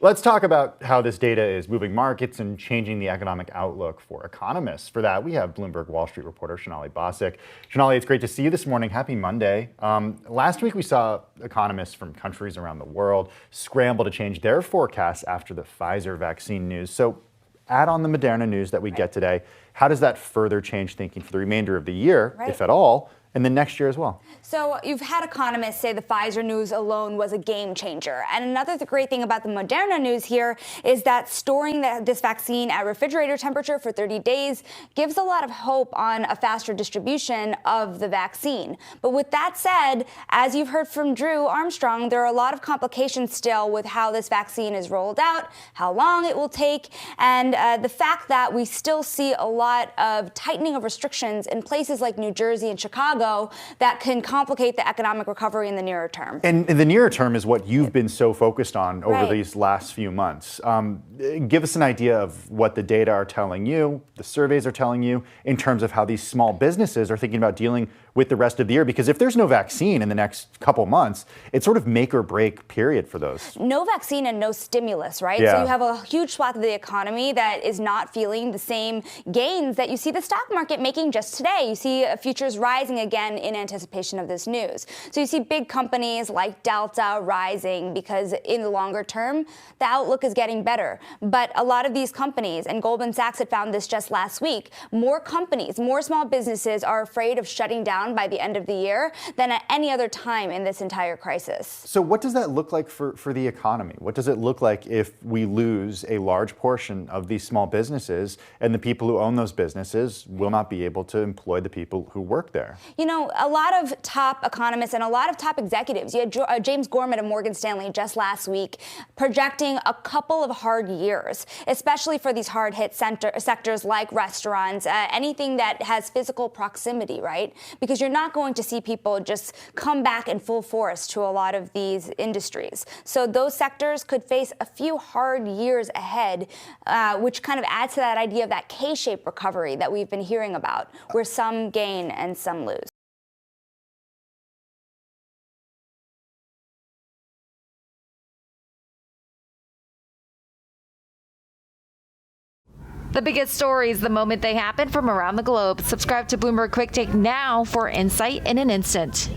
Let's talk about how this data is moving markets and changing the economic outlook for economists. For that, we have Bloomberg Wall Street reporter Sonali Basak. Sonali, it's great to see you this morning. Happy Monday. Last week, we saw economists from countries around the world scramble to change their forecasts after the Pfizer vaccine news. So add on the Moderna news that we get today. How does that further change thinking for the remainder of the year, if at all, and then next year as well? So you've had economists say the Pfizer news alone was a game changer. And another great thing about the Moderna news here is that storing this vaccine at refrigerator temperature for 30 days gives a lot of hope on a faster distribution of the vaccine. But with that said, as you've heard from Drew Armstrong, there are a lot of complications still with how this vaccine is rolled out, how long it will take, and the fact that we still see a lot of tightening of restrictions in places like New Jersey and Chicago that can complicate the economic recovery in the nearer term. And the nearer term is what you've been so focused on over these last few months. Give us an idea of what the data are telling you, the surveys are telling you, in terms of how these small businesses are thinking about dealing with the rest of the year. Because if there's no vaccine in the next couple months, it's sort of make or break period for those. No vaccine and no stimulus, right? Yeah. So you have a huge swath of the economy that is not feeling the same gains that you see the stock market making just today. You see futures rising again in anticipation of this news. So you see big companies like Delta rising because in the longer term, the outlook is getting better. But a lot of these companies, and Goldman Sachs had found this just last week, more companies, more small businesses are afraid of shutting down by the end of the year than at any other time in this entire crisis. So what does that look like for the economy? What does it look like if we lose a large portion of these small businesses and the people who own those businesses will not be able to employ the people who work there? You know, a lot of top economists and a lot of top executives, you had James Gorman of Morgan Stanley just last week projecting a couple of hard years, especially for these hard hit sectors like restaurants, anything that has physical proximity, right? Because you're not going to see people just come back in full force to a lot of these industries. So those sectors could face a few hard years ahead, which kind of adds to that idea of that K-shaped recovery that we've been hearing about, where some gain and some lose. The biggest stories the moment they happen from around the globe. Subscribe to Bloomberg Quick Take now for insight in an instant.